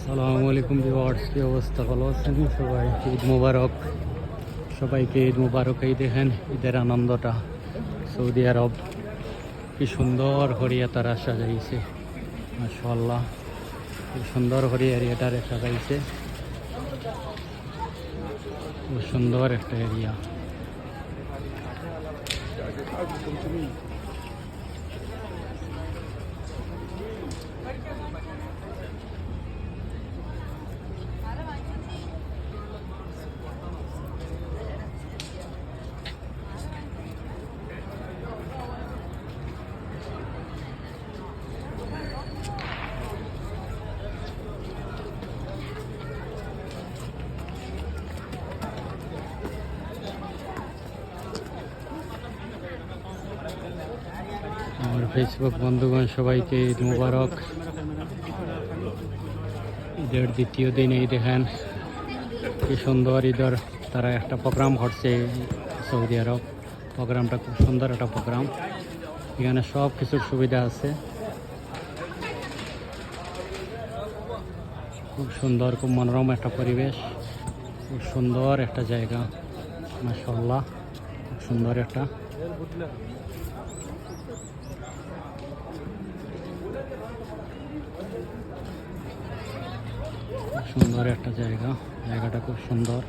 আসসালামু আলাইকুম ভিউয়ার্স, কি অবস্থা? ভালো আছেন সবাই? ঈদ মুবারক সবাইকে, ঈদ মুবারক। এই দেখেন ঈদের আনন্দটা। সৌদি আরব কি সুন্দর হরিয়া তারা সাজাইছে, মাশাআল্লাহ। খুব সুন্দর হরিয়া এরিয়াটারে সাজাইছে, খুব সুন্দর একটা এরিয়া। আমার ফেসবুক বন্ধুগণ সবাইকে ঈদ মুবারক। ঈদের দ্বিতীয় দিন এই দেখেন কি সুন্দর ঈদের তারা একটা প্রোগ্রাম করছে সৌদি আরব। প্রোগ্রামটা খুব সুন্দর একটা প্রোগ্রাম, এখানে সব কিছুর সুবিধা আছে। খুব সুন্দর, খুব মনোরম একটা পরিবেশ, খুব সুন্দর একটা জায়গা, মাশাআল্লাহ। খুব সুন্দর একটা জায়গা, জায়গাটা খুব সুন্দর।